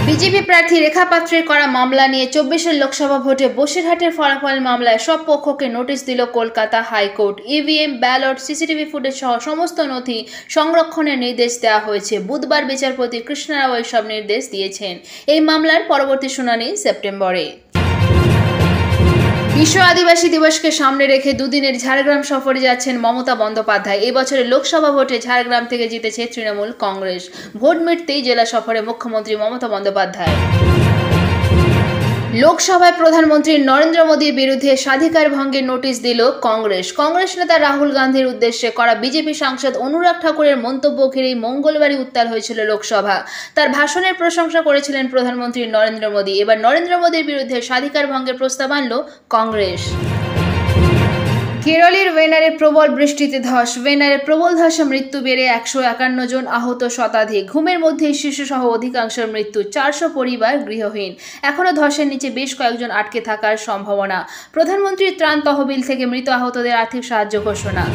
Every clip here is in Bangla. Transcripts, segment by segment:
বিজেপি প্রার্থী রেখা পাত্রের করা মামলা নিয়ে 24 লোকসভা ভোটে বসিরহাটের ফলাফল মামলায় সব পক্ষকে নোটিশ দিল Kolkata high court. EVM, ballot, CCTV footage সহ সমস্ত নথি সংরক্ষণের নির্দেশ দেওয়া হয়েছে। বুধবার বিচারপতি কৃষ্ণা রাও এসব নির্দেশ দিয়েছেন। এই মামলার পরবর্তী শুনানি সেপ্টেম্বরে। বিশ্ব আদিবাসী দিবসকে সামনে রেখে দুদিনের ঝাড়গ্রাম সফরে যাচ্ছেন মমতা বন্দ্যোপাধ্যায়। এই বছরের লোকসভা ভোটে ঝাড়গ্রাম থেকে জিতেছে তৃণমূল কংগ্রেস। ভোট মিটতেই জেলা সফরে মুখ্যমন্ত্রী মমতা বন্দ্যোপাধ্যায়। লোকসভায় প্রধানমন্ত্রী নরেন্দ্র মোদীর বিরুদ্ধে স্বাধিকার ভঙ্গের নোটিশ দিল কংগ্রেস নেতা রাহুল গান্ধীর উদ্দেশ্যে করা বিজেপি সাংসদ অনুরাগ ঠাকুরের মন্তব্য ঘিরেই মঙ্গলবারই উত্তাল হয়েছিল লোকসভা। তার ভাষণের প্রশংসা করেছিলেন প্রধানমন্ত্রী নরেন্দ্র মোদী। এবার নরেন্দ্র মোদীর বিরুদ্ধে স্বাধিকার ভঙ্গের প্রস্তাব আনল কংগ্রেস। কেরলের ওয়েনারে প্রবল বৃষ্টিতে ধস। ওয়েনারে প্রবল ধসে মৃত্যু বেড়ে 151 জন, আহত শতাধিক। ঘুমের মধ্যেই শিশুসহ অধিকাংশের মৃত্যু। 400 পরিবার গৃহহীন। এখনও ধসের নিচে বেশ কয়েকজন আটকে থাকার সম্ভাবনা। প্রধানমন্ত্রীর ত্রাণ তহবিল থেকে মৃত আহতদের আর্থিক সাহায্য ঘোষণা।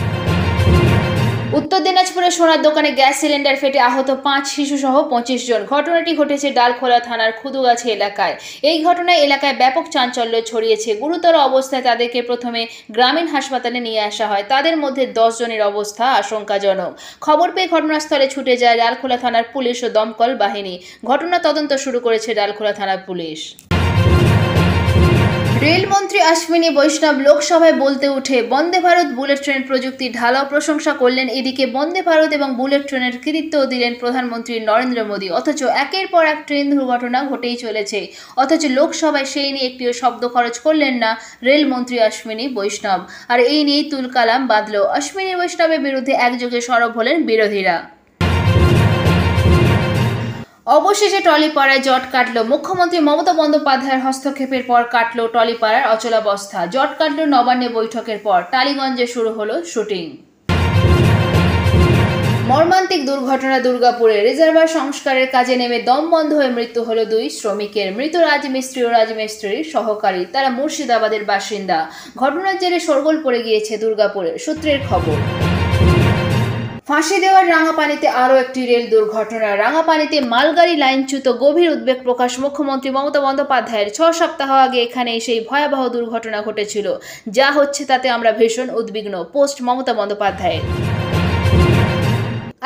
উত্তর দিনাজপুরের সোনার দোকানে গ্যাস সিলিন্ডার ফেটে আহত 5 শিশুসহ 25 জন। ঘটনাটি ঘটেছে ডালখোলা থানার খুদুগাছি এলাকায়। এই ঘটনায় এলাকায় ব্যাপক চাঞ্চল্য ছড়িয়েছে। গুরুতর অবস্থায় তাদেরকে প্রথমে গ্রামীণ হাসপাতালে নিয়ে আসা হয়। তাদের মধ্যে 10 জনের অবস্থা আশঙ্কাজনক। খবর পেয়ে ঘটনাস্থলে ছুটে যায় ডালখোলা থানার পুলিশ ও দমকল বাহিনী। ঘটনা তদন্ত শুরু করেছে ডালখোলা থানার পুলিশ। রেলমন্ত্রী অশ্বিনী বৈষ্ণব লোকসভায় বলতে উঠে বন্দে ভারত বুলেট ট্রেন প্রযুক্তির ঢালাও প্রশংসা করলেন। এদিকে বন্দে ভারত এবং বুলেট ট্রেনের কৃতিত্বও দিলেন প্রধানমন্ত্রী নরেন্দ্র মোদী। অথচ একের পর এক ট্রেন দুর্ঘটনা ঘটেই চলেছে। অথচ লোকসভায় সেই নিয়ে একটিও শব্দ খরচ করলেন না রেলমন্ত্রী অশ্বিনী বৈষ্ণব। আর এই নিয়েই তুলকালাম বাঁধল। অশ্বিনী বৈষ্ণবের বিরুদ্ধে একযোগে সরব হলেন বিরোধীরা। অবশেষে টলিপাড়ায় জট কাটল। মুখ্যমন্ত্রী মমতা বন্দ্যোপাধ্যায়ের হস্তক্ষেপের পর কাটল টলিপাড়ার অচলাবস্থা। জট কাটল নবান্নে বৈঠকের পর। টালিগঞ্জে শুরু হলো শুটিং। মর্মান্তিক দুর্ঘটনা দুর্গাপুরে। রিজার্ভার সংস্কারের কাজে নেমে দম বন্ধ হয়ে মৃত্যু হলো 2 শ্রমিকের। মৃত রাজমিস্ত্রি ও রাজমিস্ত্রির সহকারী। তারা মুর্শিদাবাদের বাসিন্দা। ঘটনার জেরে শোরগোল পড়ে গিয়েছে দুর্গাপুরের। সূত্রের খবর। ফাঁসি দেওয়ার রাঙাপানিতে আরও একটি রেল দুর্ঘটনা। রাঙাপানিতে মালগাড়ি লাইনচ্যুত। গভীর উদ্বেগ প্রকাশ মুখ্যমন্ত্রী মমতা বন্দ্যোপাধ্যায়ের। 6 সপ্তাহ আগে এখানে সেই ভয়াবহ দুর্ঘটনা ঘটেছিল। যা হচ্ছে তাতে আমরা ভীষণ উদ্বিগ্ন। পোস্ট মমতা বন্দ্যোপাধ্যায়ের।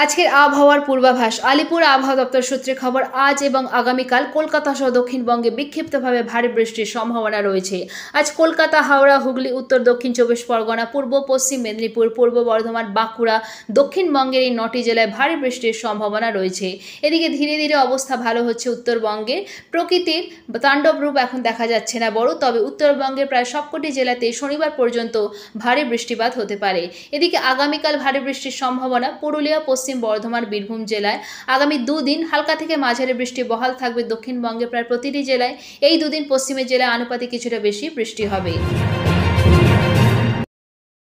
আজকের আবহাওয়ার পূর্বাভাস। আলিপুর আবহাওয়া দপ্তর সূত্রে খবর, আজ এবং আগামীকাল কলকাতা সহ দক্ষিণবঙ্গে বিক্ষিপ্তভাবে ভারী বৃষ্টির সম্ভাবনা রয়েছে। আজ কলকাতা, হাওড়া, হুগলি, উত্তর দক্ষিণ 24 পরগনা, পূর্ব পশ্চিম মেদিনীপুর, পূর্ব বর্ধমান, বাঁকুড়া, দক্ষিণবঙ্গের এই 9টি জেলায় ভারী বৃষ্টির সম্ভাবনা রয়েছে। এদিকে ধীরে ধীরে অবস্থা ভালো হচ্ছে উত্তরবঙ্গের। প্রকৃতির তাণ্ডব রূপ এখন দেখা যাচ্ছে না বড়, তবে উত্তরবঙ্গের প্রায় সবকটি জেলাতে শনিবার পর্যন্ত ভারী বৃষ্টিপাত হতে পারে। এদিকে আগামীকাল ভারী বৃষ্টির সম্ভাবনা। পুরুলিয়া, পশ্চিম বর্ধমান, বীরভূম জেলায় আগামী 2 দিন হালকা থেকে মাঝারি বৃষ্টি বহাল থাকবে। দক্ষিণবঙ্গে প্রায় প্রতিটি জেলায় এই 2 দিন, পশ্চিমের জেলায় আনুপাতিক কিছুটা বেশি বৃষ্টি হবে।